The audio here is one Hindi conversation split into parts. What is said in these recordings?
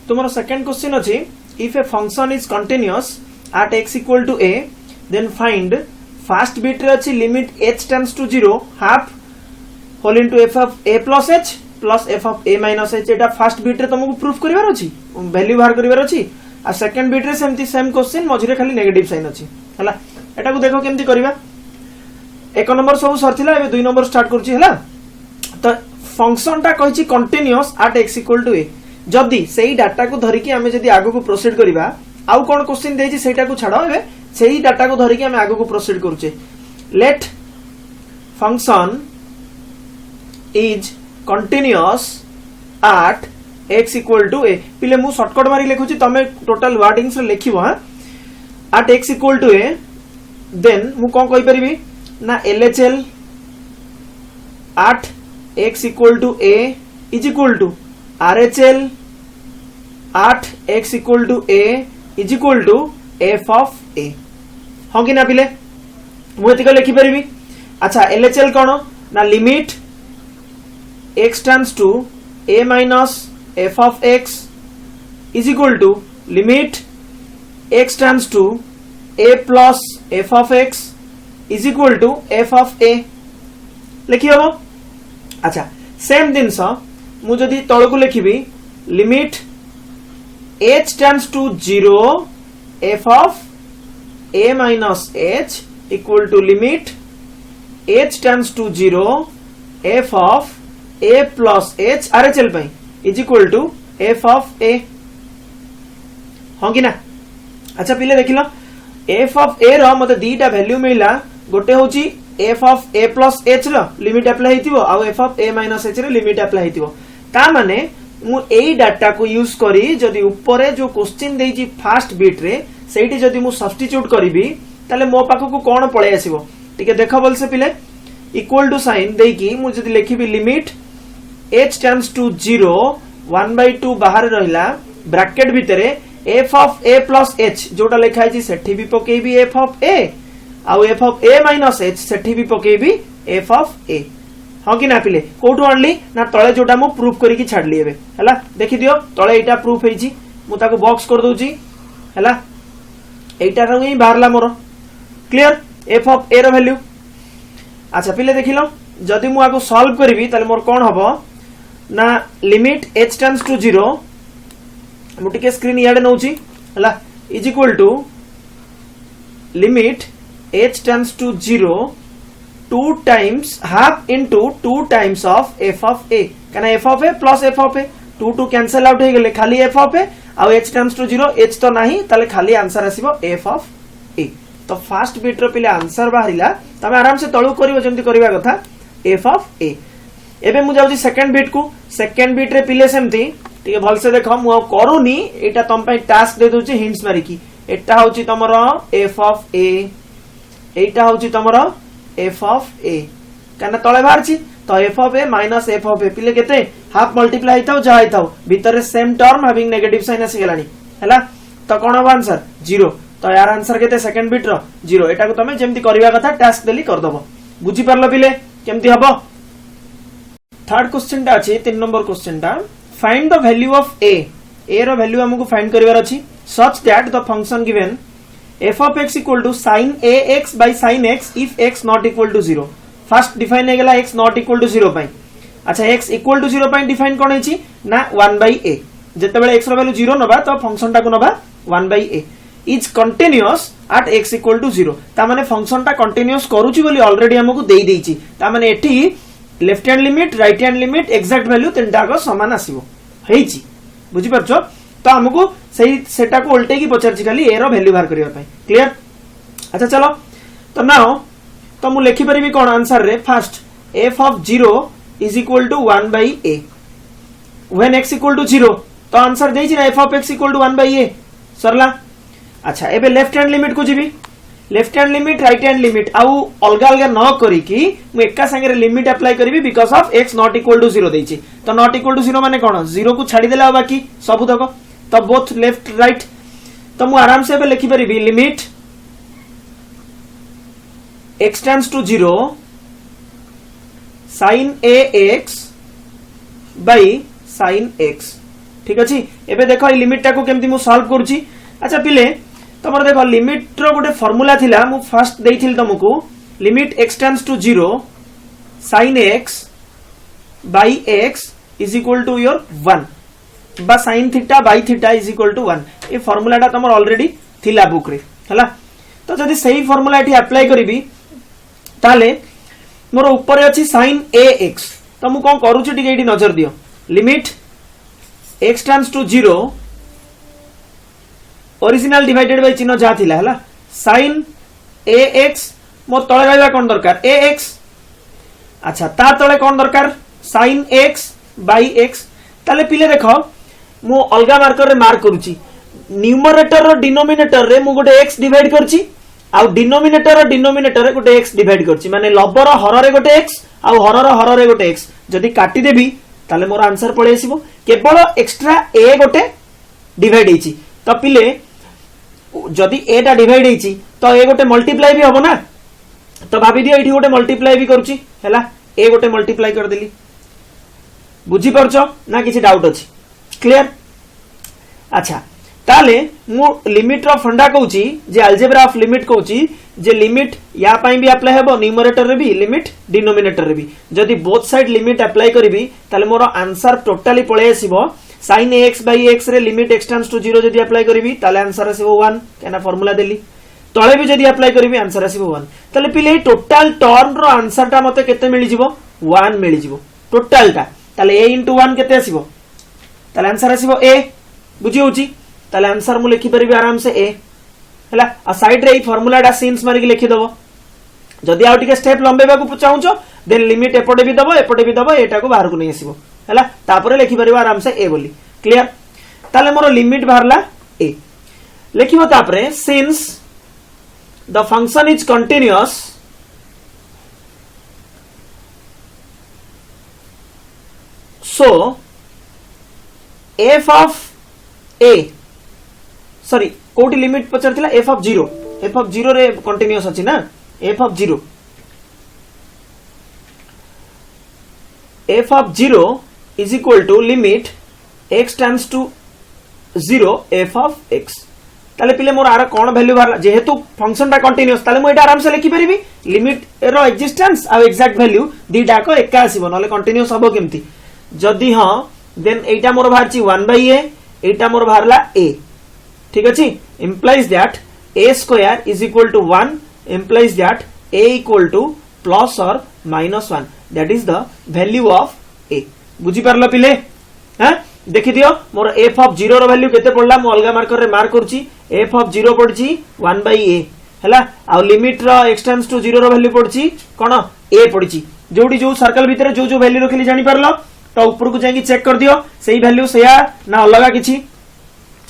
तुमरो सेकंड क्वेश्चन अछि if a function is continuous at x equal to a then find first bit रे अछि limit h tends to 0 half whole into f of a plus h plus f of a minus h Etah first bit रे तुमको प्रूफ करिवार अछि वैल्यू बाहर करिवार अछि आ सेकंड बिट रे सेमती सेम क्वेश्चन मझिरे खाली नेगेटिव साइन अछि हला एटा को देखो केमती करिवा एक नंबर सब सरथिला एबे दुई नंबर स्टार्ट करछि हला तो फंक्शन टा कहिछि continuous at x equal to a जदी सेही डाटा को धरि कि हमें जदी आगु को प्रोसीड करिवा आउ कोन क्वेश्चन देछि सेटा को छाडो एबे सेही डाटा को धरि कि हमें आगु को प्रोसीड करूचे let function is continuous at x equal to a पिले मु शॉर्टकट मारी लिखुची तमे टोटल वर्डिंग्स रे लिखिबो हां at x equal to a then मु कोन कहि परिबी ना LHL at x equal to a is equal to RHL at x equal to a is equal to f of a हो कि ना पिले मु एतिक लिखि परिबी अच्छा LHL कोन ना limit x tends to a minus f of x is equal to limit x tends to a plus f of x is equal to f of a लिखि हबो अच्छा सेम दिन सा मु जदी तळ को लिखिबी limit h tends to 0 f of a minus h equal to limit h tends to 0 f of a plus h RHL पई is equal to f of a हो कि ना अच्छा पिले देखिलो f of a रो मते दीटा वैल्यू मिला गोटे होची f of a plus h रो लिमिट अप्लाई हेतिबो आ f of a minus h रो लिमिट अप्लाई हेतिबो ता माने मु एई डाटा को यूज करी जदी ऊपर जो क्वेश्चन देइची फर्स्ट बिट रे सेठी जदी मु सब्स्टिट्यूट करबी ताले मो पाखो को कोन पळे आसीबो ठीक देखो बोल से पिले इक्वल टू साइन देकी मु जदी लिखिबी लिमिट h tends to 0 1/2 बाहर रहिला ब्रैकेट भितरे f of a plus h जोटा लिखा है सेठी भी पकेबी f of a आउ f of a minus h सेठी भी पकेबी f of a हां कि ना पिले कोठो आणली ना तळे जोटा मु प्रूफ करी कि छाडली एबे हला देखि दियो तळे एटा प्रूफ हेची मु ताको बॉक्स कर दोची हला एटा रो ही बाहरला मोर क्लियर f of a रो वैल्यू अच्छा पिले देखिलो जदी मु आको सॉल्व करबी ताले मोर कोन हबो ना लिमिट h tends to 0 मु टिके स्क्रीन याडे नउची हला is equal to limit h tends to 0 2 times half into 2 times of f of a कना f of a plus f of a 2 2 cancel out हे गेले खाली f of a uh h tends to 0 h तो नाही ताले खाली आंसर आसीबो f of a तो फर्स्ट बिट रो पिले आंसर बाहरिला तमे आराम से तळु करिवो जेंति करिवा कथा f of a एबे मु जाउची सेकंड बिट को सेकंड बिट रे पिले सेमती टिके भल से देखो मु करूनी एटा तम पई टास्क दे दोची हिंट्स मारी की एटा होची तमरो f of a एटा होची तमरो f of a कना तळे बाहरची तो f of a minus f of a पिले केते हाफ मल्टीप्लाई हिताउ जा हिताउ भीतर same term having negative sign आसी गेलानी हैला तो कोन हो आंसर 0 तो यार आंसर केते सेकंड बिट रो 0 एटा को तमे जेमति करबा कथा टास्क देली कर दबो बुझी परलो पिले केमति हबो थर्ड क्वेश्चन टा अछि 3 नंबर क्वेश्चन टा find the value of a रो वैल्यू हमकु फाइंड करबार अछि such that the function given f of x equal to sin ax by sin x if x not equal to 0 first define हे गेला x not equal to 0 पई अच्छा x equal to 0 पई डिफाइन कोन हेची ना 1/a जते बेले x रो वैल्यू 0 नबा तो फंक्शन टा को नबा 1/a is continuous at x equal to 0 ता माने फंक्शन टा कंटीन्यूअस करूची बोली ऑलरेडी हमकु देई देइची ता माने एठी left hand limit right hand limit exact value तीनटा को समान आसीबो हेची बुझी परछो तो हमकु सही सेटा को उल्टे की पचारची खाली ए रो वैल्यू बाहर करिया पई क्लियर अच्छा चलो तो नाउ तो मु लिखि परिबी कोन आंसर रे first f of 0 is equal to 1/a when x equal to 0 तो आंसर देछि ना f of x equal to 1/a सरला अच्छा एबे लेफ्ट हैंड लिमिट को जिबी left hand limit right hand limit आउ अलगा अलगा न करी कि मु एका संगे लिमिट अप्लाई करबी because of x not equal to 0 देछि तो not equal to 0 माने कोन 0 को छाडी देला बाकी सब तक तो बोथ लेफ्ट राइट तो मु आराम से लिखि परिबी limit x tends to 0 sin ax by sin x ठीक अछि एबे देखो ई लिमिट टा को केमती मु सॉल्व करूची अच्छा पिले तमर देखो लिमिट रो गोटे फार्मूला थिला मु फर्स्ट देइथिल तुमको limit x tends to 0 sin x by x is equal to your 1 बा sin theta by theta is equal to 1 A formula टा तमर ऑलरेडी थिला बुक रे हला तो जदी सही फार्मूला एठी अप्लाई करिवि ताले मोर ऊपर अछि sin ax तो मु कोन करूची टिके एठी नजर दियो limit x tends to 0 original divided by चिन्ह जा थिला हला sin ax मो तळे रहबा कोन दरकार ax अच्छा ता तळे कोन दरकार sin x by x ताले पिले देखो मु अलगा मार्कर रे मार्क करूची न्यूमरेटर और डिनोमिनेटर रे मु गोटे x डिवाइड करची आ डिनोमिनेटर और डिनोमिनेटर रे गोटे x डिवाइड करची माने लबर हर रे गोटे x आ हर रे गोटे x जदी काटी देबी ताले मोर आंसर पळे आसीबो केवल एक्स्ट्रा a गोटे डिवाइड हेची तो पिले जदी a टा डिवाइड हेची तो a गोटे मल्टीप्लाई भी होबो ना तो भाबी दियो एठी गोटे मल्टीप्लाई भी करूची हैला a गोटे मल्टीप्लाई कर देली बुझी परछो ना किछि डाउट अछि क्लियर अच्छा ताले मु लिमिट रो फंडा कहूची जे अलजेब्रा ऑफ लिमिट कहूची जे लिमिट या पई भी अप्लाई हेबो न्यूमरेटर रे भी लिमिट डिनोमिनेटर रे भी जदी बोथ साइड लिमिट अप्लाई करबी ताले मोर आंसर टोटली पळे आसीबो sin ax by x रे लिमिट x टेंड्स टू 0 जदी अप्लाई करबी ताले आंसर आसीबो 1 केना फार्मूला देली तळे भी जदी अप्लाई करबी आंसर आसीबो 1 ताले पिले टोटल टर्म रो आंसर टा मते केते मिलि जिवो 1 मिलि जिवो टोटल टा ताले a * 1 केते आसीबो ताले आंसर आसीबो a बुझी होची ताले आंसर मु लिखि परिबे आराम से a हला आ साइड रे ई फार्मूला डा सिंस मारि के लिखि दबो जदी आउ टिके स्टेप लंबेबा को चाहूचो देन लिमिट एपटे भी दबो एटा को बाहर को नै आसीबो हला तापरे लिखि परिबा आराम से a बोली क्लियर ताले मोर लिमिट बाहरला a लिखिबो तापरे since the function is continuous so f of a sorry कोटी लिमिट पचर थिला f of 0 रे कंटीन्यूअस अछि ना f of 0 is equal to limit x tends to 0 f of x ताले पिले मोर आरा कोन वैल्यू बारला जेहेतु फंक्शन टा कंटीन्यूअस ताले मु एटा आराम से लिखि परिबी लिमिट रो एक्जिस्टेंस आ एग्जैक्ट वैल्यू दीटा को एका आसीबो नले कंटीन्यूअस हबो केमती जदी हां then Etah more बाहरची 1/a Etah more बाहरला a ठीक अछि implies that a square is equal to 1 implies that a equal to plus or minus 1 that is the value of a बुझी परलो पिले हां देखि दियो मोर f of 0 रो वैल्यू केते पडला मु अलगा मार्कर रे मार्क करची f of 0 पडची 1/a हैला आ लिमिट रो x टेंड्स टू 0 रो वैल्यू पडची कोन a पडची जोडी जो सर्कल भीतर जो वैल्यू रखली जानि परलो तो ऊपर को जाई चेक कर दियो सही वैल्यू सेया ना अलगा किछि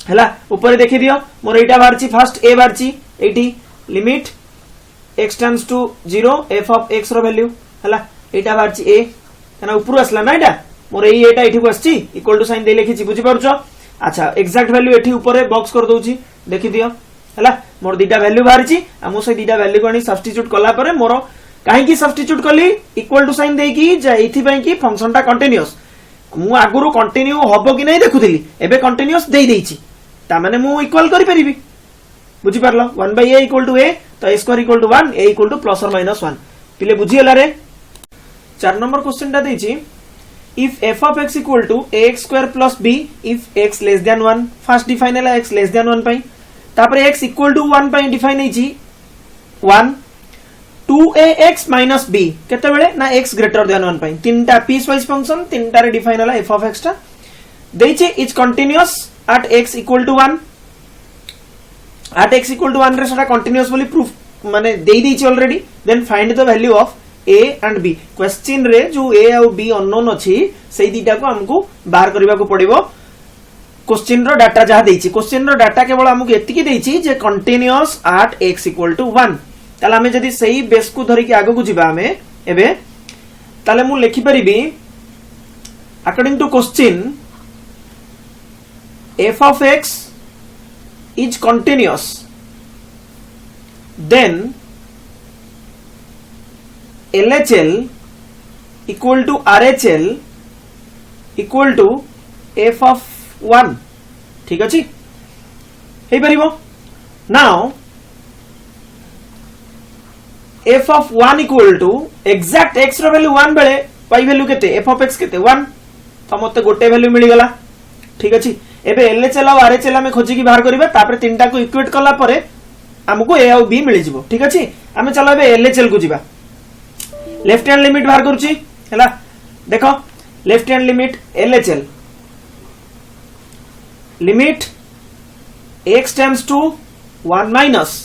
हैला ऊपर देखि दियो मोर एटा बारची फर्स्ट a बारची एटी limit x tends to 0 f of x रो वैल्यू हैला एटा बारची a कना ऊपर असला ना एटा मोर एई एटा एठी को आछी इक्वल टू साइन दे लिखिछि बुझी परछो अच्छा एग्जैक्ट वैल्यू एठी ऊपर बॉक्स कर दोछि देखि दियो हैला मोर दीटा वैल्यू बारची आ मो से दीटा वैल्यू कोनी सब्स्टिट्यूट कला परे मोर काहे की सब्स्टिट्यूट कली इक्वल टू साइन देकी जे एथि पई की फंक्शन टा कंटीन्यूअस मु आगुरु कंटिन्यू होबो कि नै देखुथिली एबे कंटीन्यूअस देई देइछि ता माने मु इक्वल करि परिबी बुझी परलो 1/a = a तो a स्क्वायर = 1 a = प्लस और माइनस 1 पिले बुझी हला रे 4 नंबर क्वेश्चन टा देइछि if f of x equal to ax square plus b if x less than 1 first define हला x less than 1 पई तापरे x equal to 1 पई डिफाइन हेछि 1 2ax minus b केते बेले ना x greater than 1 पई तीनटा पीस वाइज फंक्शन तीनटा रे डिफाइन हला f of x टा देइछि is continuous at x equal to 1 at x equal to 1 रे सटा कंटीन्यूअस बोली प्रूफ माने देइ देइछि already then find the value of a and b question रे जो a और b अननोन अछि सेही दीटा को हमको बाहर करबा को पड़िबो क्वेश्चन रो डाटा जहा देइछि क्वेश्चन रो डाटा केवल हमको एतिकी देइछि जे continuous at x equal to 1 ताले हमें जदी सही बेस को धरि के आगो को जिबा हमें एबे ताले मु लिखि परिबी according to question f of x is continuous then LHL equal to RHL equal to f of 1 ठीक अछि हे परिबो now f of 1 equal to exact x रो वैल्यू 1 बेले y वैल्यू केते f of x केते 1 तो मते गोटे वैल्यू मिली गला ठीक अछि एबे LHL और RHL हमें खोजी की बाहर करबा तापर तीनटा को इक्वेट करला परे हमको a और b मिली जिवो ठीक अछि हमें चलो एबे LHL को जिबा लेफ्ट हैंड लिमिट बाहर करूची हैला देखो left hand limit LHL limit x tends to 1 minus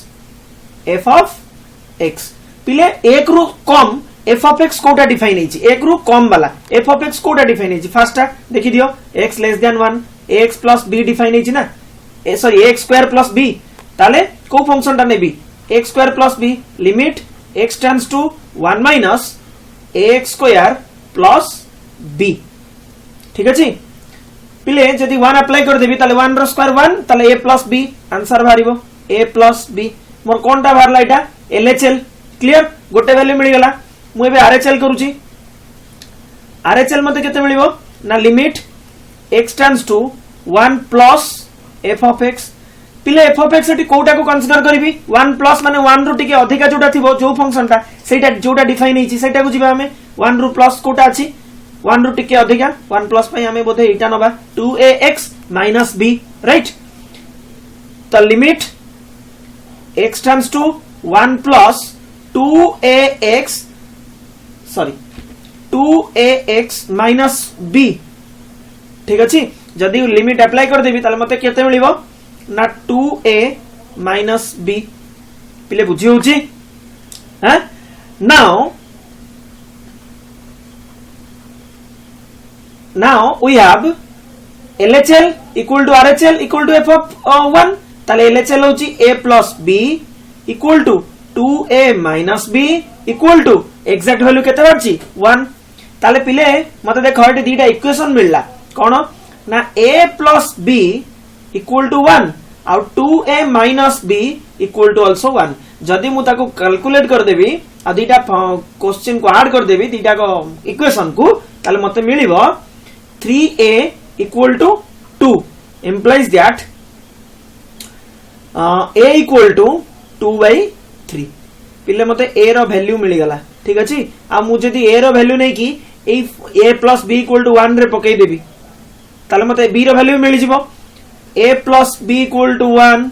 f of x पिले एक रु कम f of x कोटा डिफाइन हेची एक रु कम वाला f of x कोटा डिफाइन हेची फास्ट देखि दियो x less than 1 ax plus b define हेची ना sorry ax square plus b ताले को फंक्शन ता नेबी x square plus b limit x tends to 1 minus ax square plus b ठीक अछि पिले जदी 1 अप्लाई कर देबी ताले 1 रो स्क्वायर 1 ताले a plus b आंसर भारिबो a plus b मोर कोनटा भारला एटा LHL क्लियर गोटे वैल्यू मिल गला मु एबे RHL करूची RHL मते केते मिलिबो ना limit x tends to 1 plus f of x पिले f of x एटी कोटा को कंसीडर करबी 1 प्लस माने 1 रु टिके अधिका जोटा थिबो जो फंक्शन ता सेटा जोटा डिफाइन हेची सेटा को जिबा हमें 1 रु प्लस कोटा अछि 1 रु टिके अधिका 1 प्लस पई हमें बोधे एटा नबा 2ax - b राइट तो limit x tends to 1 plus 2ax minus b ठीक अछि जदी लिमिट अप्लाई कर देबी ताले मते केते मिलिबो ना 2a माइनस b पिले बुझी होची हैं now we have LHL equal to RHL equal to f of 1 ताले LHL होची a plus b equal to 2a minus b equal to exact value केते बारची 1 ताले पिले मते देखो एटी दीटा इक्वेशन मिलला कोन ना a plus b equal to 1 और 2a minus b equal to also 1 जदी मु ताको कैलकुलेट कर देबी आ दीटा क्वेश्चन को ऐड कर देबी दीटा को इक्वेशन को ताले मते मिलिबो 3a equal to 2 implies that a equal to 2/3 पिले मते a रो वैल्यू मिली गला ठीक अछि आ मु जदी a रो वैल्यू नै की ए a plus b equal to 1 रे पकई देबी ताले मते b रो वैल्यू मिली जिवो a plus b equal to 1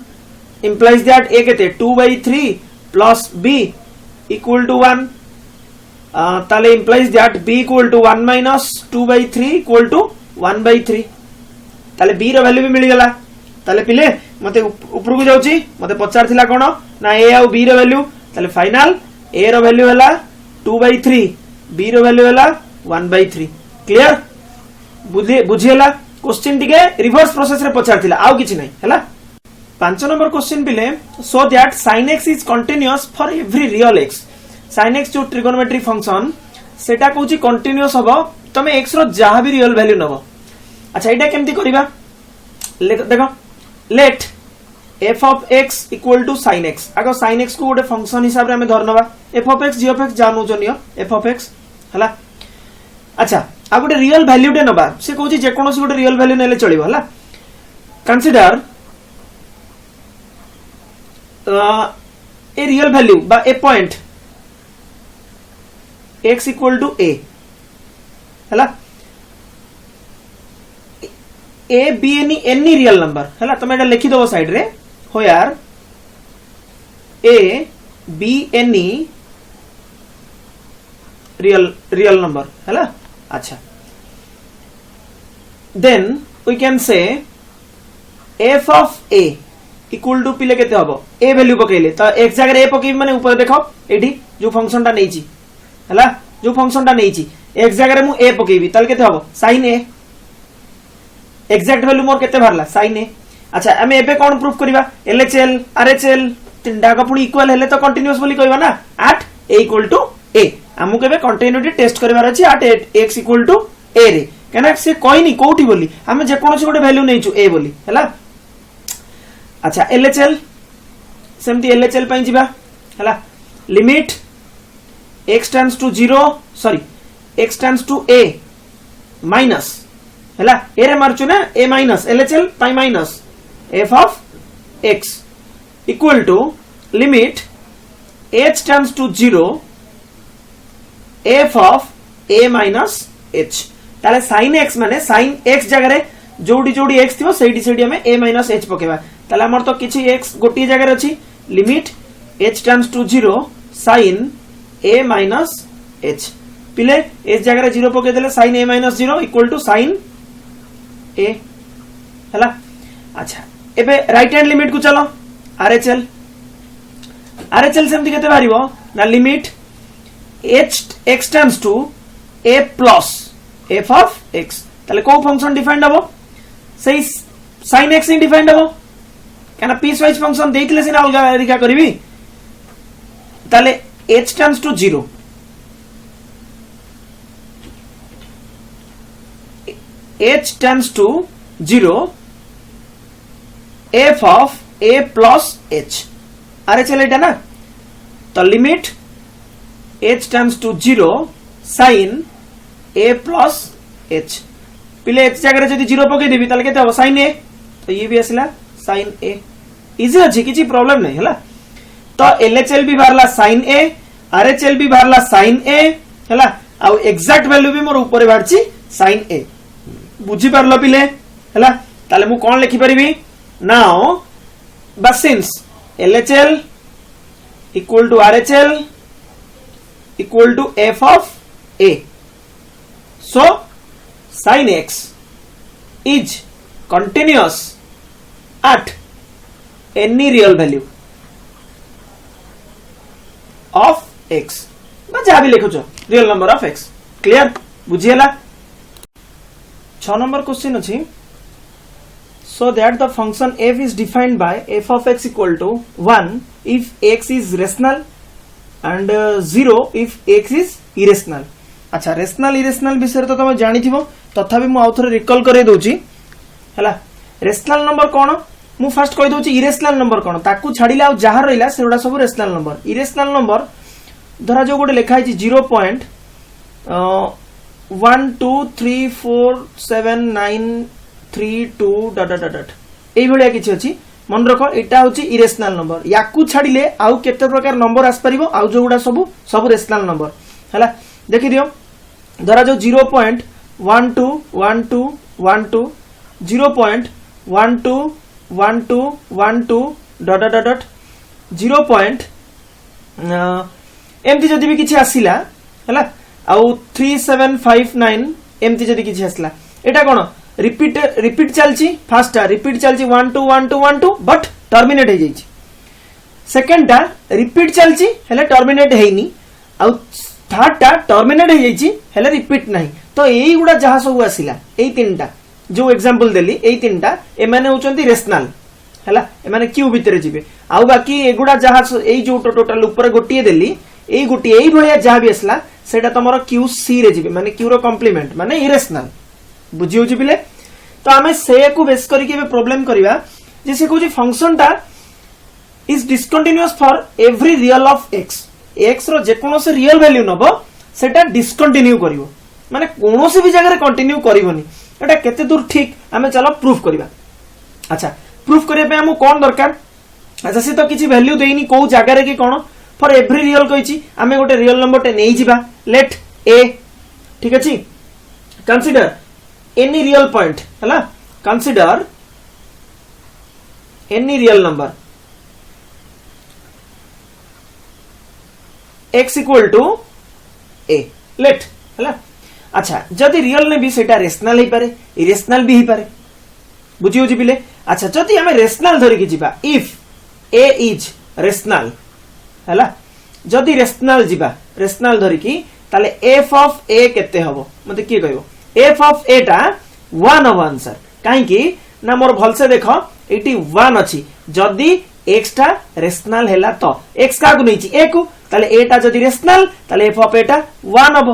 implies that a केते 2/3 plus b equal to 1 ताले implies that b equal to 1 minus 2/3 equal to 1/3 ताले b रो वैल्यू भी मिली गला ताले पिले मते ऊपर को जाउची मते पचार थिला कोन ना a और b रो वैल्यू ताले फाइनल a रो वैल्यू हला 2/3 b रो वैल्यू हला 1/3 क्लियर बुझियला क्वेश्चन टिके रिवर्स प्रोसेस रे पचार थिला आउ किछि नै हला 5 नंबर क्वेश्चन पिले so that sin x is continuous for every real x sin x जो ट्रिगोनोमेट्री फंक्शन सेटा कहूची कंटीन्यूअस हबो तमे x रो जहा भी रियल वैल्यू नबो अच्छा एटा केमती करबा देखो late f of x equal to sin x आगो sin x को गोटे फंक्शन हिसाब रे हमें धरनबा f of x g of x जानु जनियो f of x हला अच्छा आ गोटे रियल वैल्यू डे नबा से कहूची जे कोनोसी गोटे रियल वैल्यू नेले चलिबो हला कंसीडर ए रियल वैल्यू बा ए point x equal to a हला a b any real number हला तमे एटा लिखि दबो साइड रे होयार a b any real number हला अच्छा then we can say f of a equal to पिले केते हबो a वैल्यू पकेले त एक जगह रे a पकेबी माने ऊपर देखो एठी जो फंक्शन ता नैची हला जो फंक्शन ता नैची एक जगह रे मु a पकेबी तल केते हबो sin a एग्जैक्ट वैल्यू मोर केते भरला sin a अच्छा हमें एबे कोन प्रूफ करबा LHL RHL तीनटा का पुनी इक्वल हेले तो कंटीन्यूअस बोली कहबा ना at a equal to a हमु केबे कंटीन्यूटी टेस्ट करबार अछि at x equal to a रे केना से कोइनी कोठी बोली हमें जे कोनोसी गोटे वैल्यू नैचू a बोली हला अच्छा LHL सेमती LHL पई जिबा हला limit x tends to 0 sorry x tends to a minus हैला ए रे मारछु ना ए माइनस एलएचएल पाई minus F of X equal to limit h tends to 0 F of a minus h ताले sin x माने sin x जगह रे जोडी जोडी x थिबो सेडी सेडी हमें a माइनस h पकेबा ताले हमर तो किछि x गोटी जगह रे अछि limit h tends to 0 sin a minus h पिले h जगह रे 0 पके देले sin a minus 0 equal to sin a हला अच्छा एबे राइट हैंड लिमिट को चलो RHL सेमती केते बारिबो ना limit h x tends to a plus f of x ताले को फंक्शन डिफाइंड हबो सही sin x इन डिफाइंड हबो काना पीस वाइज फंक्शन देइतले सिना अलगा रिका करबी ताले h tends to 0 h tends to 0 f of a plus h RHL एटा ना तो limit h tends to 0 sin a plus h पिले h जगह जदी 0 पके देबी ताले केते हो sin a तो ये भी आसला sin a इजी अछि किछि प्रॉब्लम नै हला तो LHL भी बारला sin a RHL भी बारला sin a हला आ एग्जैक्ट वैल्यू भी मोर ऊपर बारछि sin a बुझी परलो पिले हला ताले मु कोन लिखि परिबी नाउ बस since LHL equal to RHL equal to f of a so sin x is continuous at any real value of x बा जा भी लिखो real number of x clear बुझियला 6 नंबर क्वेश्चन अछि so that the function f is defined by f of x equal to 1 if x is rational and 0 if x is irrational अच्छा रेशनल इरेशनल विषय तो तुम जानी थिबो तथापि मु आउथरे रिकॉल करे दोची हला रेशनल नंबर कोन मु फर्स्ट कहि दोची इरेशनल नंबर कोन ताकू छाडिला आ जहार रहिला सेडा सब रेशनल नंबर इरेशनल नंबर धरा जो गोटे लिखा है 0.1234793 एई भलिया किछि अछि मन रखो एटा होची इरेशनल नंबर याकू छाडिले आउ केते प्रकार नंबर आस परिबो आउ जो गुडा सब रेशनल नंबर हला देखि दियो धरा जो 0.1212 0.1212 0. एमती जदि भी किछि आसिला हला आउ 3759 एमती जदि किछि आसला एटा कोन रिपीट चलची फर्स्ट रिपीट चलची 121212 बट टर्मिनेट हे जाईची सेकंड टा रिपीट चलची हेले टर्मिनेट हेइनी आउ थर्ड टा टर्मिनेट हे जाईची हेले रिपीट नाही तो एई गुडा जहा सब आसिला एई तीनटा जो एग्जांपल देली एई तीनटा ए माने होचंती रेशनल हला ए माने क्यू भीतर जिवे आउ बाकी एगुडा जहा एई जो टोटल ऊपर गोटिए देली एई गोटी एई भलिया जहा भी आसला सेटा तमरो क्यू सी रे जिवे माने क्यू रो कॉम्प्लीमेंट माने इरेशनल बुझी होची पिले तो आमे से को बेस करी के प्रॉब्लम करिवा जैसे कोची फंक्शन टा is discontinuous for every real of x x रो जे कोनो से रियल वैल्यू नबो सेटा डिसकंटीन्यू करिवो माने कोनो से भी जगह रे कंटिन्यू करिवोनी एटा केते दूर ठीक आमे चलो प्रूफ करिवा अच्छा प्रूफ करिया पे हमो कोन दरकार अच्छा से तो किछि वैल्यू देइनी को जगह रे कि कोन फॉर एवरी रियल कहिछि आमे गोटे रियल नंबर टे नेई जिबा लेट a ठीक अछि कंसीडर any real point हला consider any real number x equal to a let हला अच्छा जदि रियल ने भी सेटा रेशनल ही पारे इरेशनल भी ही पारे बुझी होजी पिले अच्छा जदि हमें रेशनल धरि कि जिबा if a is रेशनल हला जदि रेशनल जिबा रेशनल धरि कि ताले f of a केते हबो मते की कहबो f of a टा 1 of आंसर काहे कि ना मोर भल से देखो एटी 1 अछि जदी x टा रेशनल हेला तो x का को नैछि a को ताले a टा जदी रेशनल ताले f of a टा 1 हबो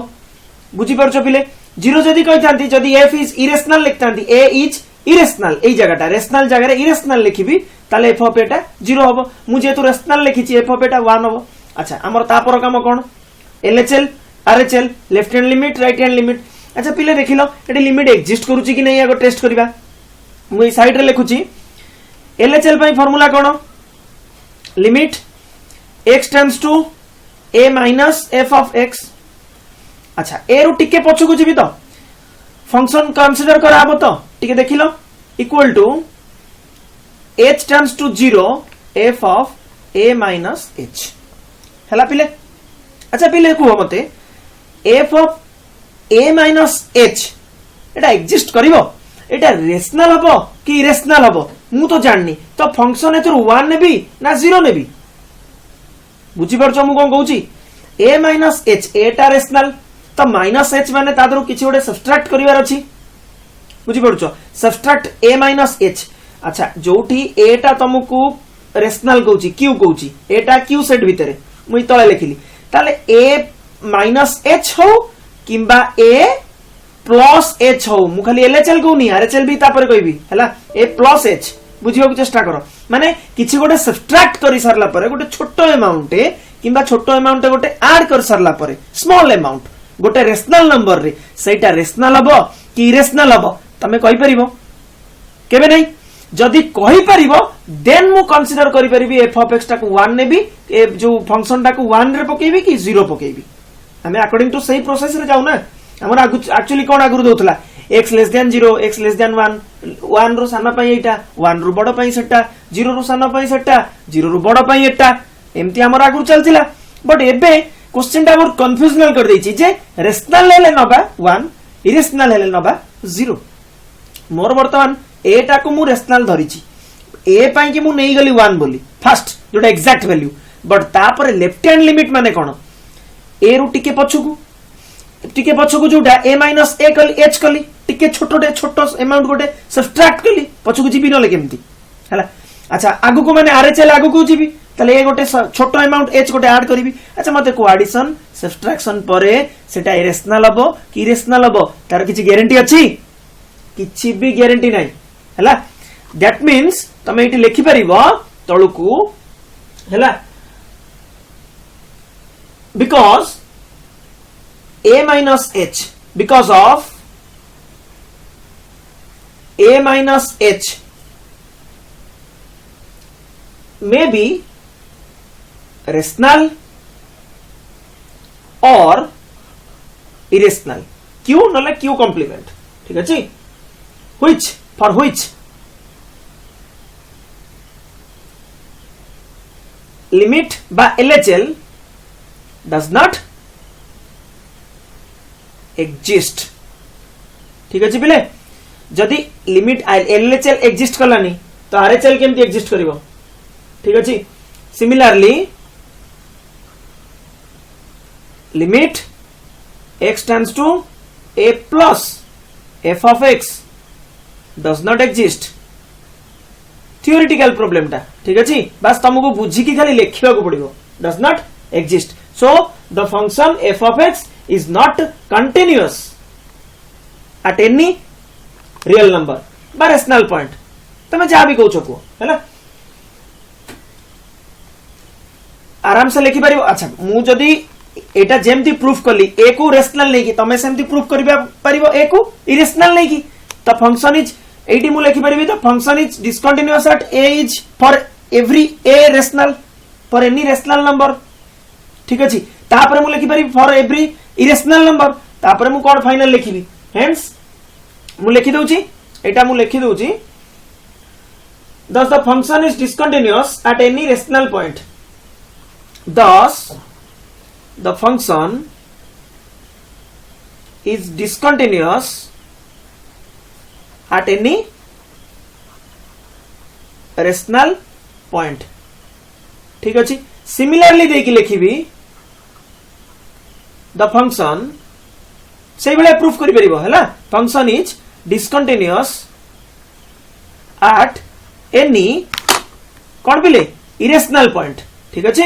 बुझी परछो पिले 0 जदी कहितांती जदी f is irrational लिखतांती a is irrational एई जगहटा रेशनल जगह रे irrational लिखिबी ताले f of a टा 0 हबो मु जेतु रेशनल लिखिछि f of a टा 1 हबो अच्छा हमर तापर काम कोन LHL RHL left hand limit right hand limit अच्छा पिले देखिलो एटी लिमिट एग्जिस्ट करूची कि नहीं आगो टेस्ट करबा मु ई साइड रे लिखुची एलएचएल पई फार्मूला कोन limit x tends to a minus f of x अच्छा ए रु टिके पछु को जीबी तो फंक्शन कंसीडर कराबो तो टिके देखिलो equal to h tends to 0 f of a minus h हला पिले अच्छा पिले को मते f of a minus h एटा एग्जिस्ट करिवो एटा रेशनल हबो कि इरेशनल हबो मु तो जाननी तो फंक्शन एथुर 1 नेबी ना 0 नेबी बुझी परछो मु कोन कहूची a minus h Etah rational तो माइनस h माने तादरो किछि ओडे सब्ट्रैक्ट करिवार अछि बुझी परछो सब्ट्रैक्ट a माइनस h अच्छा जोठी a टा तुमको रेशनल कहूची q कहूची एटा q सेट भितरे मुई तळे लिखिली ताले a माइनस h हो किंबा a प्लस h हो मु खाली LHL कहूनी RHL भी तापर कहबी हला a प्लस h बुझियो को चेष्टा करो माने किछि गोटे सब्ट्रैक्ट करि सरला परे गोटे छोटो अमाउंट किंबा छोटो अमाउंट गोटे ऐड कर सरला परे स्मॉल अमाउंट गोटे रेशनल नंबर रे सेटा रेशनल हबो कि इरेशनल हबो तमे कहि परिबो केबे नै जदि कहि परिबो देन मु कंसीडर करि परिबी f ऑफ x टा को 1 नेबी ए जो फंक्शन टा को 1 रे पकेबी कि 0 पकेबी हमें अकॉर्डिंग टू सही प्रोसेस रे जाऊ ना हमर एक्चुअली कोन आगुर दोथला x less then 0 x less than 1 1 रो साना पई एटा 1 रो बडो पई सेटा 0 रो साना पई सेटा 0 रो बडो पई एटा एम्ति हमर आगुर चलतिला बट एबे क्वेश्चन टा बहुत कंफ्यूजनल कर देछि जे रेशनल लेले नबा 1 इरेशनल लेले नबा 0 मोर वर्तमान एटा को मु रेशनल धरिछि ए पई कि मु नै गली 1 बोली फर्स्ट जोटा एग्जैक्ट वैल्यू बट तापर लेफ्ट हैंड लिमिट माने कोन ए रु टिके पछुकु जोटा a माइनस a कली h कली टिके छोटो अमाउंट गोटे सब्ट्रैक्ट कली पछुकु जीबी नले केमती हला अच्छा आगु को माने RHL आगु को जीबी तले ए गोटे छोटो अमाउंट h गोटे ऐड करिवि अच्छा मते को एडिशन सब्ट्रैक्शन परे सेटा इरेशनल हबो कि इरेशनल हबो तार किछि ग्यारंटी अछि किछि भी ग्यारंटी नै हला दैट मींस तमे इटी लिखि परिबो तळुकु हला because a minus h because of a minus h may be rational or irrational q नले q complement ठीक अछि which for which limit by LHL does not exist ठीक अछि पिले जदि लिमिट LHL exist कलानी तो RHL केमती exist करिवो ठीक अछि similarly limit x tends to a plus f of x does not exist theoretical problem टा ठीक अछि बस तुमको बुझी की खाली लिखिबा को पड़िबो does not exist so the function f of x is not continuous at any real number by rational point तमे जा भी कहू छको हैला आराम से लिखि परिबो अच्छा मु जदी एटा जेमती प्रूफ कली a को रेशनल नै की तमे सेमती प्रूफ करबा परिबो a को इरेशनल नै की तो फंक्शन इज एटी मु लिखि परिबी तो function is discontinuous at a is for every a rational for any rational number ठीक अछि तापर मु लिखि परिबी फॉर एवरी इरेशनल नंबर तापर मु कोड फाइनल लिखिबी हेंस मु लिखि दउची एटा मु लिखि दउची thus the function is discontinuous at any rational point thus the function is discontinuous at any rational point ठीक अछि सिमिलरली देखि लिखिबी the function से बेले प्रूफ करि परिबो हैला function is discontinuous at any कोन बिले इरेशनल पॉइंट ठीक अछि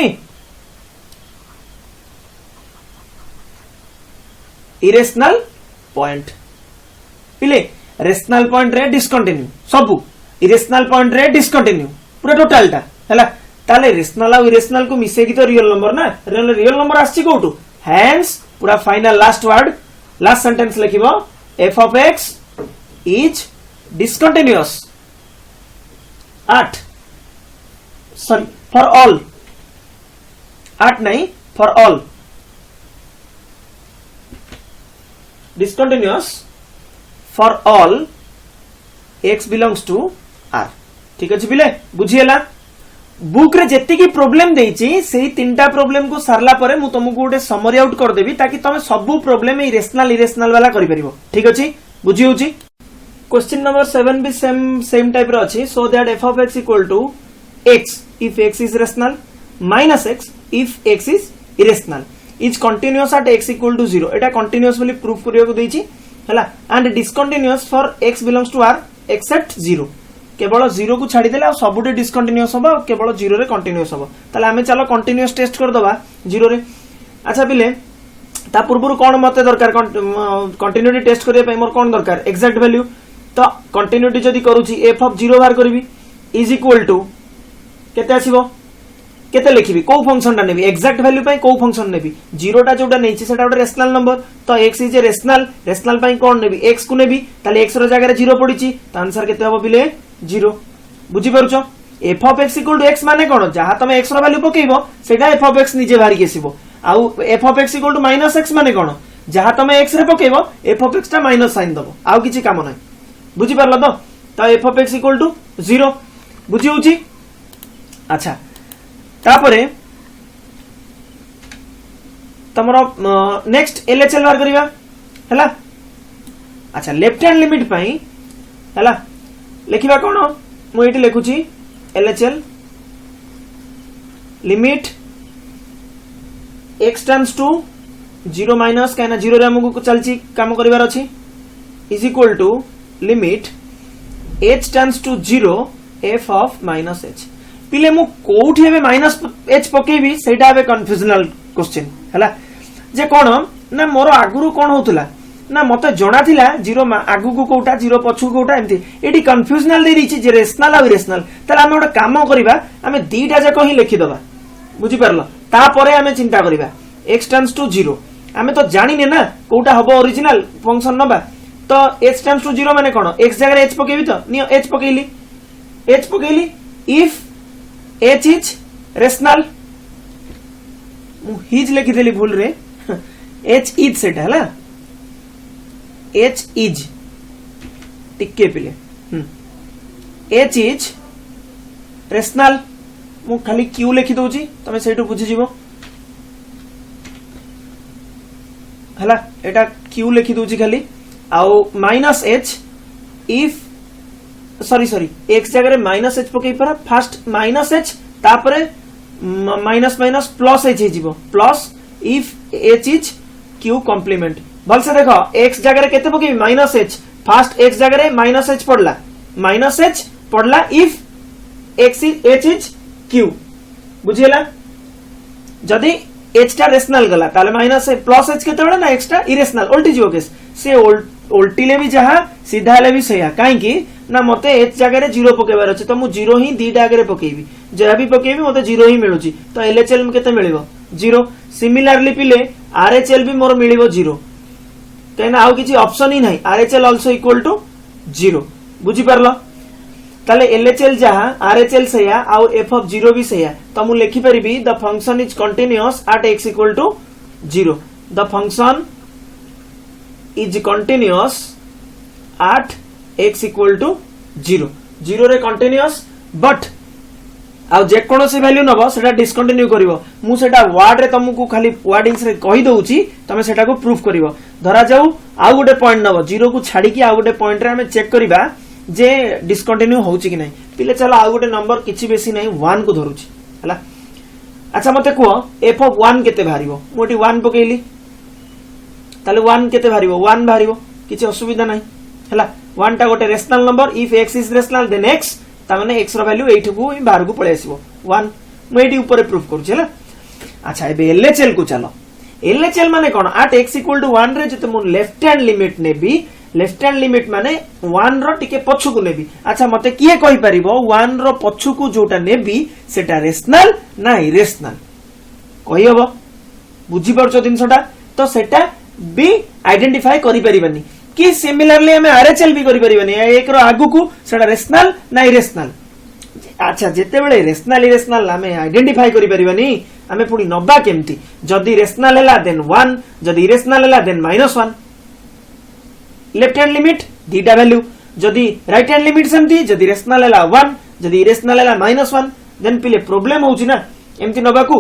इरेशनल पॉइंट पिले रेशनल पॉइंट रे डिस्कंटिन्यू सबु इरेशनल पॉइंट रे डिस्कंटिन्यू पूरा टोटल टा हैला ताले रेशनल आ इरेशनल को मिसे की तो रियल नंबर ना रियल नंबर आछि कोटू हेंस पूरा final last word last sentence लिखिबो f of x is discontinuous at sorry for all at नहीं for all discontinuous for all x belongs to r ठीक अछि बिले बुझिएला बुक रे जेति की प्रॉब्लम देइची सेही तीनटा प्रॉब्लम को सारला परे मु तुमको गोटे समरी आउट कर देबी ताकि तमे सब प्रॉब्लम इरेशनल इरेशनल वाला करि परिबो ठीक अछि बुझी होची क्वेश्चन नंबर 7 भी सेम टाइप रो अछि so that f of x equal to x if x is rational minus x if x is irrational is continuous at x equal to 0 Etah continuous वाली प्रूफ करियो को देइची हला and discontinuous for x belongs to r except 0 केवल 0 को छाड़ी देला सबुटे डिसकंटीन्यूअस होबा केवल 0 रे कंटीन्यूअस होबा ताले हमें चलो कंटीन्यूअस टेस्ट कर दबा 0 रे अच्छा बिले ता पूर्वरु कोन मते दरकार कंटीन्यूटी टेस्ट करिया पय मोर कोन दरकार एग्जैक्ट वैल्यू तो कंटीन्यूटी जदी करूची f ऑफ 0 बार करबी इज इक्वल टू केते आसीबो केते लिखिबी को फंक्शन ता नेबी एग्जैक्ट वैल्यू पय को फंक्शन नेबी 0 टा जोटा नेछि सेटा गोटे रेशनल नंबर तो x is a rational rational पय कोन नेबी x को नेबी ताले x रो जगह रे 0 पडिची त आंसर केते होबो बिले 0 बुझी परछो f of x equal to x माने कोन जहा तमे x रो वैल्यू पकेइबो सेटा f of x निजे बाहरी केसिबो आउ f of x equal to minus x माने कोन जहा तमे x रे पकेइबो f of x ता माइनस साइन दबो आउ किछि काम नै बुझी परलो तो f of x equal to 0 बुझी होची अच्छा तापरे तमरो नेक्स्ट LHL बार करिवा हला अच्छा लेफ्ट हैंड लिमिट पई हला लिखिबा कोन मु एटी लिखुची LHL limit x tends to 0 minus कहना 0 रे हमको चलची काम करिवार अछि is equal to limit h tends to 0 f of minus h पिले मु कोठी हेबे माइनस h पकेबी सेटा हेबे कन्फ्यूजनल क्वेश्चन हला जे कोन ना मोर आगुरु कोन होतला ना मते जणा थिला 0 आगु को कोटा 0 पछु कोटा एमती एटी कन्फ्यूजनल दे दिछि जे रेशनल आ इरेशनल तला हम ओटा काम करिबा हमें दीटा जाक ही लिखि दबा बुझी परलो ता परे हमें चिंता करिबा x टेंड्स टू 0 हमें तो जानि ने ना कोटा हबो ओरिजिनल फंक्शन नबा तो h टेंड्स टू 0 माने कोन x जगह h पकेबी तो नियो h पकेली इफ h इज रेशनल मु हिज लिखि देली भूल रे h इज सेट हला h इज टिके पिले h इज रेशनल मु खाली q लिखि दोची तमे सेटू बुझी जीवो हला एटा q लिखि दोची खाली आउ minus h if sorry x जगह रे माइनस h पकेई परा फर्स्ट माइनस h तापरे माइनस माइनस प्लस h जीवो plus if h is q complement भल से देखो x जगह रे केते पकेई माइनस h फर्स्ट x जगह रे माइनस h पड़ला इफ h इज q बुझियला जदी h टा रेशनल गला ताले माइनस प्लस h केते बडा ना x टा इरेशनल उल्टी जीवो केस से उल्टीले भी जहा सीधा ले भी सया काहे कि ना मते h जगह रे 0 पकेबार अछि तो मु 0 ही दीटा आगे रे पकेबी जहा भी पकेबी मते 0 ही मिलुची तो LHL में केते मिलिबो 0 सिमिलरली पिले RHL भी मोर मिलिबो 0 कहना आउ किछि ऑप्शन ही नहीं RHL आल्सो इक्वल टू 0 बुझी परलो ताले LHL जहा RHL सया आउ f ऑफ 0 भी सया तो मु लिखि परिबी the function is continuous at x equal to 0 the function is continuous at x equal to 0 0 रे कंटीन्यूअस बट आ जे कोनोसी वैल्यू नबो सेटा डिस्कंटिन्यू करिवो मु सेटा वर्ड रे तुमको खाली वर्डिंग्स रे कहि दउची तमे सेटा को प्रूफ करिवो धरा जाऊ आ गोटे पॉइंट नबो 0 को छाडी कि आ गोटे पॉइंट रे हमें चेक करिबा जे डिस्कंटिन्यू होउची कि नै पिले चलो आ गोटे नंबर किछि बेसी नै 1 को धरुची हला अच्छा मते को f ऑफ 1 केते भारिवो मोटी 1 पकेइली ताले 1 केते भारिवो 1 भारिवो किछि असुविधा नै हला 1 टा गोटे rational number if x is rational then x ता माने x रो वैल्यू एठु को बाहर को पळे आसीबो 1 मु एठी ऊपर प्रूफ करू छला अच्छा एबे LHL को चलो LHL माने कोन एट x इक्वल टू 1 रे जते मु लेफ्ट हैंड लिमिट नेबी लेफ्ट हैंड लिमिट माने 1 रो टिके पछु को नेबी अच्छा मते किए कहि परिबो 1 रो पछु को जोटा नेबी सेटा रेशनल ना इरेशनल कहि हबो बुझी परछो दिनसटा तो सेटा भी आइडेंटिफाई करि परिबनी कि सिमिलरली हमें आरएचएल भी करि परिबनी एक रो आगु को सेटा रेशनल ना इरेशनल। अच्छा जेते बेले रेशनल इरेशनल हमें आइडेंटिफाई करि परिबनी हमें पुनी नबा केमती जदी रेशनल हैला देन 1 जदी इरेशनल हैला देन -1 लेफ्ट हैंड लिमिट दीटा वैल्यू जदी राइट हैंड लिमिट सेमती जदी रेशनल हैला 1 जदी इरेशनल हैला -1 देन पिले प्रॉब्लम होउची ना एमती नबा को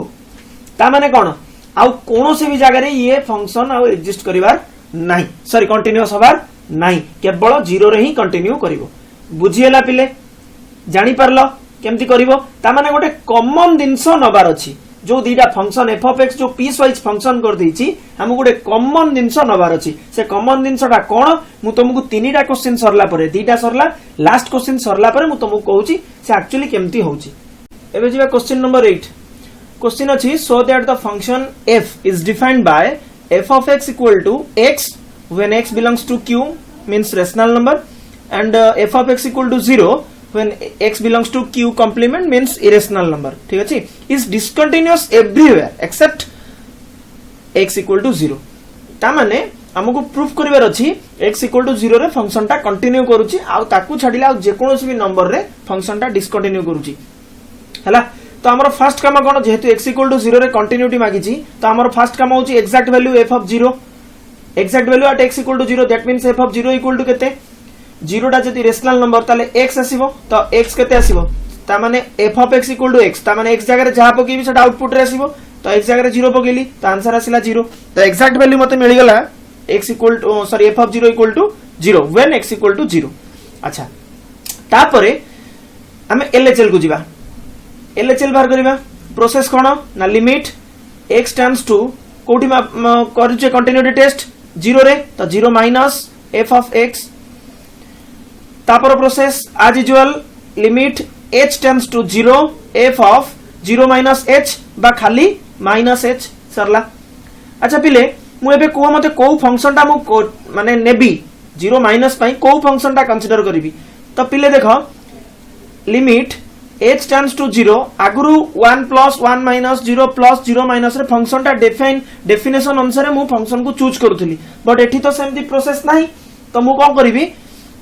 ता माने कोन आउ कोनोसी भी जगह रे ये फंक्शन आउ एग्जिस्ट करिवार नाही सॉरी कंटीन्यूअस हबार नाही केवल 0 रे ही कंटिन्यू करिवो बुझिएला पिले जानि परलो केमती करिवो ता माने गोटे कॉमन दिनसो नबार अछि जो दीटा फंक्शन एफ ऑफ एक्स जो पीस वाइज फंक्शन कर देछि हम गोटे कॉमन दिनसो नबार अछि से कॉमन दिनसोटा कोन मु तुमको तीनटा क्वेश्चन सरला परे दीटा सरला लास्ट क्वेश्चन सरला परे मु तुमको कहूची से एक्चुअली केमती होउची एबे जिबा क्वेश्चन नंबर 8 क्वेश्चन अछि so that the function f is defined by f of x equal to x when x belongs to q means rational number and f of x equal to 0 when x belongs to q complement means irrational number ठीक अछि is discontinuous everywhere except x equal to 0 ता माने हमको प्रूफ करिवार अछि x equal to 0 रे फंक्शन टा कंटिन्यू करूची आ ताकू छाडिला जे कोनोसी भी नंबर रे फंक्शन टा डिस्कंटिन्यू करूची हला तो हमर फर्स्ट काम कोन जेहेतु x equal to 0 रे कंटिन्यूटी मागिची तो हमर फर्स्ट काम होची exact value f of 0 exact value at x equal to 0 that means f of 0 equal to केते 0 टा जति रेशनल नंबर ताले x आसीबो तो x केते आसीबो ता माने f of x equal to x ता माने x जगह रे जहा पकेबी सेटा आउटपुट रे आसीबो तो x जगह रे 0 पकेली तो आंसर आसीला 0 तो एक्जैक्ट वैल्यू मते मिल गेला x equal to sorry f of 0 equal to 0 when x equal to 0 अच्छा तापरे हमें LHL को जिबा LHL बाहर करिबा प्रोसेस कोन ना लिमिट x टेंड्स टू कोठी करूचे कंटिन्यूटी टेस्ट 0 रे तो 0 माइनस f of x तापर process as usual limit h tends to 0 f of 0 minus h बा खाली माइनस h सरला। अच्छा पिले मु एबे को मते को फंक्शन टा मु माने नेबी 0 माइनस पई को फंक्शन टा कंसीडर करिवि तो पिले देखो लिमिट h टेंड्स टू 0 आगुरु 1 प्लस 1 माइनस 0 प्लस 0 माइनस रे फंक्शन टा डेफिनेशन अनुसार मु फंक्शन को चूज करूथली बट एठी तो सेमती प्रोसेस नाही तो मु कोन करिवि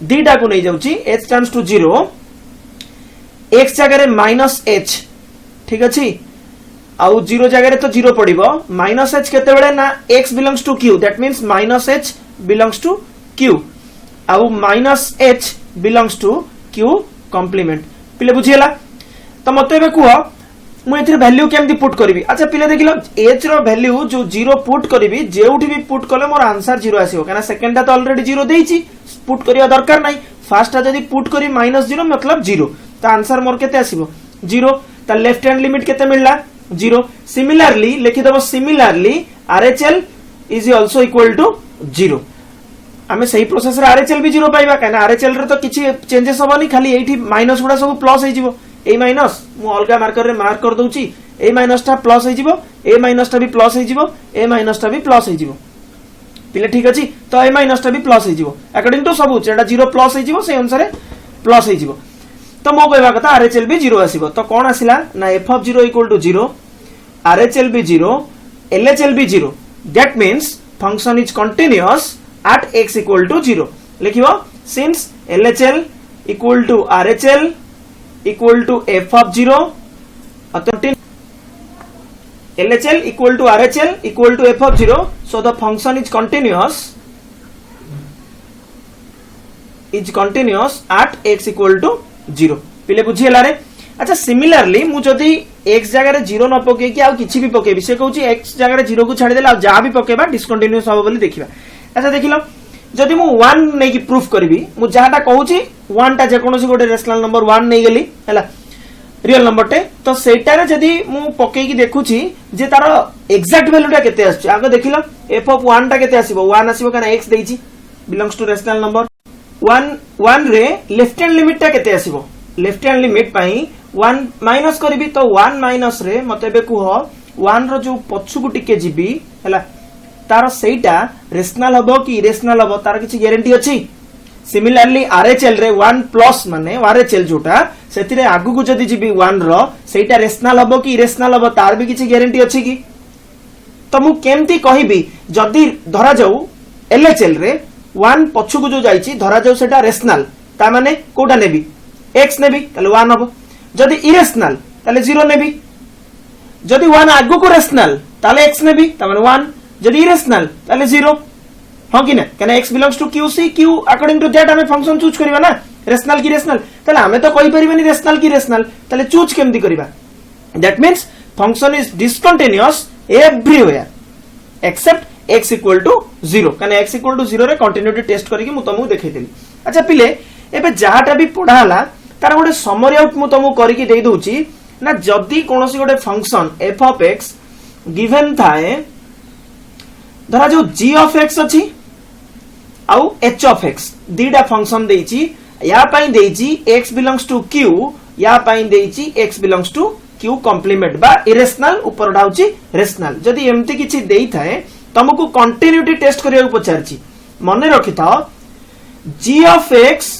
दीटा को नै जाउची h टेंड्स टू 0 x जगह रे माइनस h ठीक अछि आउ 0 जगह रे तो 0 पडिबो माइनस h केते बेले ना x belongs to q that means minus h belongs to q आउ minus h belongs to q complement पिले बुझियला तो मते बे कुह मु एथिर वैल्यू केमदी पुट करबी। अच्छा पिले देखिलो h रो वैल्यू जो 0 पुट करबी जेउठी भी पुट कले मोर आंसर 0 आसीबो काना सेकंड ता तो ऑलरेडी 0 देइची पुट करिया दरकार नाही फर्स्ट ता जदी पुट करी -0 मतलब 0 तो आंसर मोर केते आसीबो 0 ता लेफ्ट हैंड लिमिट केते मिलला 0 सिमिलरली लिखि दबो similarly RHL is also equal to 0 हमें सही प्रोसेस रे RHL भी 0 पाइबा काना RHL रे तो किछि चेंजेस होबनी खाली एठी माइनस गुडा सब प्लस हे जिवो ए माइनस मु अलगा मार्कर रे मार्क कर दउची ए माइनस टा प्लस हे जिवो ए माइनस टा भी प्लस हे जिवो ए माइनस टा भी प्लस हे जिवो पिले ठीक अछि तो ए माइनस टा भी प्लस हे जिवो अकॉर्डिंग टू सब जेटा 0 प्लस हे जिवो से अनुसार प्लस हे जिवो तो मो कहबा कथा RHL भी 0 आसीबो तो कोन आसिला ना f of 0 equal to 0 RHL भी 0 LHL भी 0 that means function is continuous at x equal to 0 लिखिबो since LHL equal to RHL equal to f of 0 LHL equal to RHL equal to f of 0 so the function is continuous at x equal to 0 पिले बुझियला रे। अच्छा सिमिलरली मु जदी x जगह रे 0 न पके कि आ किछि भी पकेबी से कहूची x जगह रे 0 को छाडी देला जा भी पकेबा डिसकंटिन्यूअस हो बोली देखिबा। अच्छा देखिलो जदी मु 1 नै कि प्रूफ करबी मु जाटा कहूची 1 टा जे कोनोसी गोटे रेशनल नंबर 1 नै गेली हैला रियल नंबर टे तो सेटा रे जदी मु पके कि देखुची जे तार एक्जैक्ट वैल्यू टा केते आछी आगे देखिलो f of 1 टा केते आसीबो 1 आसीबो काना x देइची बिलोंग्स टू रेशनल नंबर 1 रे लेफ्ट हैंड लिमिट टा केते आसीबो लेफ्ट हैंड लिमिट पई 1 माइनस करबी तो 1 माइनस रे मते बे कुह 1 रो जो पछु को टिके जिबी हैला तार सेटा रेशनल हबो कि इरेशनल हबो तार किछि ग्यारंटी अछि। सिमिलरली RHL रे 1 प्लस माने RHL जोटा सेतिरे आगु को जदी जिबी 1 रो सेटा रेशनल हबो कि इरेशनल हबो तार भी किछि ग्यारंटी अछि कि तो मु केमती कहबी जदि धरा जाऊ एलएचएल रे 1 पछकु जो जाईची धरा जाऊ सेटा रेशनल ता माने कोटा नेबी x नेबी ताले 1 हबो जदि इरेशनल ताले 0 नेबी जदि 1 आगु को रेशनल ताले x नेबी ता माने 1 जदि इरेशनल ताले 0 हां कि ना कने x belongs to qc q according to that हमें फंक्शन चूज करबा ना रेशनल की रेशनल ताले हमें तो कहि परिबेनी रेशनल की रेशनल ताले चूज केमती करबा that means function is discontinuous everywhere except x equal to 0 कने x इक्वल टू 0 रे कंटिन्यूटी टेस्ट करके मु तुमको देखै देली अच्छा पिले एबे जाहाटा भी पढ़ा हला तार गोटे समरी आउट मु तुमको करके दे दोची ना जदी कोनोसी गोटे function f of x given थाए धरा जो g ऑफ x अछि आउ h ऑफ x दीटा फंक्शन देइची या पई देइची x बिलोंग्स टू q या पई देइची x belongs to q complement बा इरेशनल ऊपर डाउची रेशनल जदी एम्ति किछि देई थाए तुमको कंटिन्यूटी टेस्ट करिया पचारची मने रखि थाओ g of x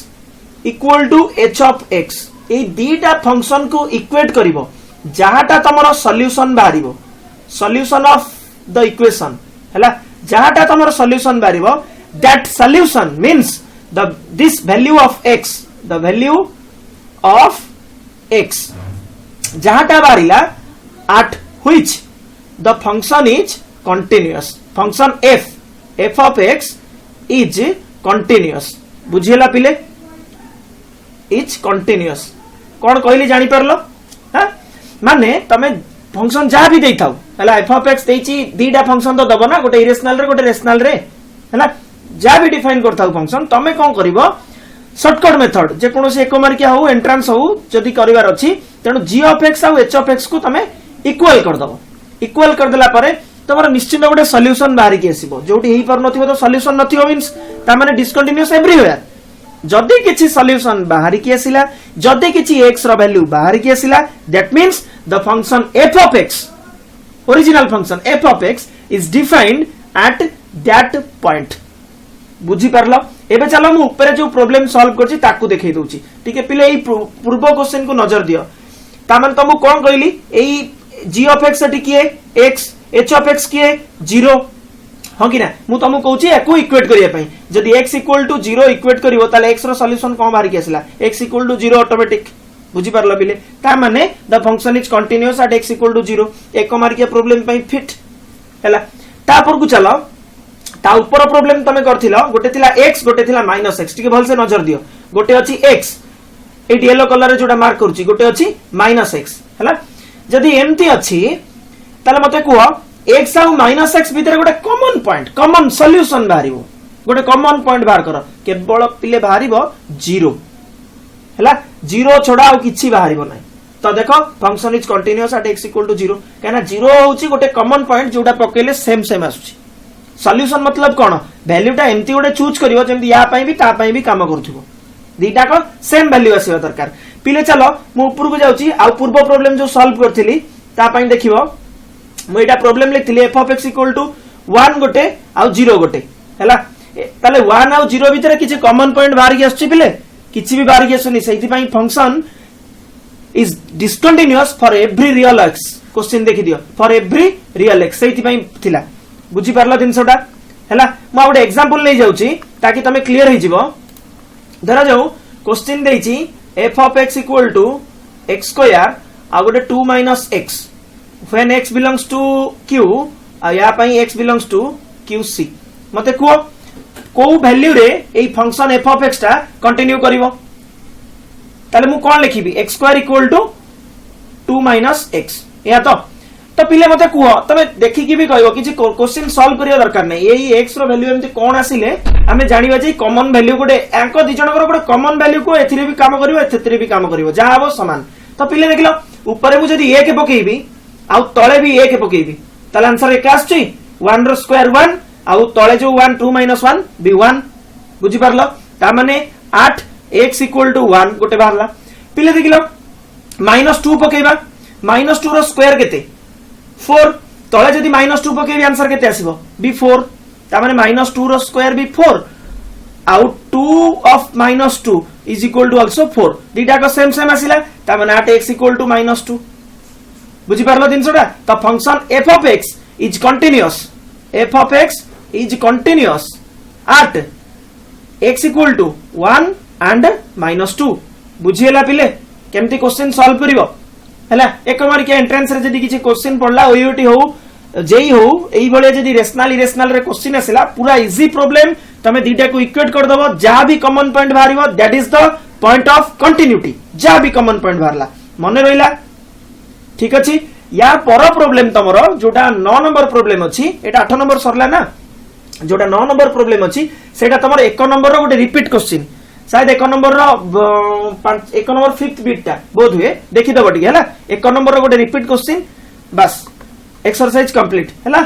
equal to h of x ए दीटा फंक्शन को इक्वेट करिवो जहाटा तमरो सॉल्यूशन बारिवो सॉल्यूशन ऑफ द इक्वेशन हला जहाटा तमरो सॉल्यूशन बारिवो that solution means the this value of x the value of x जहाटा बारिला at which the function is continuous function f of x is continuous बुझिला पिले इज कंटिन्यूअस कोन कहली जानि परलो हां माने तमे फंक्शन जा भी देई थाउ हला f of x देइची दीटा फंक्शन तो दबो ना गोटे इरेशनल रे गोटे रेशनल रे हला जा भी डिफाइन करथाउ फंक्शन तमे कोन करिवो शॉर्टकट मेथड जे कोनोसी एक मार्किया हो एंट्रेंस हो जदी करिवार अछि तेनु g of x और h of x को तमे इक्वल कर दबो इक्वल कर देला परे तमरो निश्चित गोटे सॉल्यूशन बाहरी के आसीबो जोटी हेई पर नथिबो तो सॉल्यूशन नथिबो मींस ता माने डिसकंटीन्यूअस एवरीवेयर जदी किछि सॉल्यूशन बाहरी के आसिला जदी किछि x रो वैल्यू बाहरी के आसिला that means the function f of x original function f of x is defined at that point बुझी परलो एबे चलो मु ऊपर जो प्रॉब्लम सॉल्व करछि ताकू देखै दोछि ठीक है पिले एई पूर्व क्वेश्चन को नजर दियो ता माने तुमको कोन कहली एई g of x सेठी किए x h of x किए 0 हां कि ना मु तुमको कहूची एको इक्वेट करिया पई जदी x इक्वल टू 0 इक्वेट करिवो ताले x रो सॉल्यूशन कोन बाहर के आसिला x इक्वल टू 0 ऑटोमेटिक बुझी परलो पिले ता माने the function is continuous at x equal to 0 एको मार के प्रॉब्लम पई फिट हैला ता पर को चलो ता ऊपर प्रॉब्लम तमे करथिलो गोटे थिला x गोटे थिला -x ठीक भल से नजर दियो गोटे अछि x एटी येलो कलर रे जोटा मार्क करूची गोटे अछि -x हैला जदी एम्ति अछि ताले मते कुआ x और -x भीतर गोटे कॉमन पॉइंट कॉमन सॉल्यूशन बाहरिबो गोटे कॉमन पॉइंट बाहर कर केवल पिले बाहरिबो 0 हैला 0 छोडा और किछि बाहरिबो नै तो देखो function is continuous at x equal to 0 कहना 0 होची गोटे कॉमन पॉइंट जोटा पकेले सेम सेम आसुची सॉल्यूशन मतलब कोन वैल्यूटा एम्ति गोटे चूज करिवो जेमति या पई भी ता पई भी काम करथुबो दीटा को सेम वैल्यू आसीबो दरकार पिले चलो मु ऊपर को जाउची आ पूर्व प्रॉब्लम जो सॉल्व करथिली ता पई देखिबो मु एटा प्रॉब्लम लिखथिली f of x equal to 1 गोटे आ 0 गोटे हैला ताले 1 और 0 भीतर किछि कॉमन पॉइंट बाहर के आछी पिले किछि भी बाहर के आछनी सेहि पई function is discontinuous for every real x question देखि दियो फॉर एवरी रियल x सेहि पई थिला बुझी परला दिनसोटा हैला मु आ गोटे एग्जांपल ले जाउची ताकि तमे क्लियर हो जिवो धरा जाऊ क्वेश्चन देइची f of x equal to x square आ गोटे 2 - x when x belongs to q या पई x belongs to qc मते को वैल्यू रे एई फंक्शन f of x ता कंटिन्यू करिवो ताले मु कोन लिखिबी x square equal to 2 - x या तो पिले मते कुह तमे देखि कि भी कहबो कि क्वेश्चन सॉल्व करिया दरकार नै एई x रो वैल्यू एमते कोन आसिले हमें जानिबा जे कॉमन वैल्यू गोटे एंको दि जनकर गोटे कॉमन वैल्यू को एथिरे भी काम करिवो एथिरे भी काम करिवो जा हबो समान तो पिले देखलो ऊपर मु जदी 1 पकेइबी आ तळे भी 1 पकेइबी ताले आंसर एक आछी 1 रो स्क्वायर 1 आ तळे जो 1 2 - 1 भी 1 बुझी परलो ता माने 8 x इक्वल टू 1 गोटे बाहरला पिले देखिलो -2 पकेइबा -2 रो स्क्वायर केते 4 तळे जदी -2 पकेइबी आंसर केते आसीबो भी 4 ता माने -2 रो स्क्वायर भी 4 out 2 of -2 is equal to also 4 दीटा को सेम सेम आसिला ता माने 8x इक्वल टू -2 बुझी परलो दिनसोटा तो function f of x is continuous, f of x is continuous at x equal to 1 and -2 बुझीला पिले केमती क्वेश्चन सॉल्व करिवो हला एक मार के एंट्रेंस रे जदी किछि क्वेश्चन पड़ला ओयूटी हो जेई हो एई भले जदी रेशनल इरेशनल रे क्वेश्चन आसेला पूरा इजी प्रॉब्लम तमे दीटा को इक्वेट कर दबो जहां भी कॉमन पॉइंट बाहरिवो that is the point of continuity जहां भी कॉमन पॉइंट बाहरला मने रहिला ठीक अछि या पर प्रॉब्लम तमरो जोटा 9 नंबर प्रॉब्लम अछि एटा 8 नंबर सरला ना जोटा 9 नंबर प्रॉब्लम अछि सेटा तमरो 1 नंबर रो गोटे रिपीट क्वेश्चन शायद 1 नंबर रो 1 नंबर 5th बिट ता बोध हुए देखि दबो ठीक हैला 1 नंबर रो गोटे रिपीट क्वेश्चन बस एक्सरसाइज कंप्लीट हैला।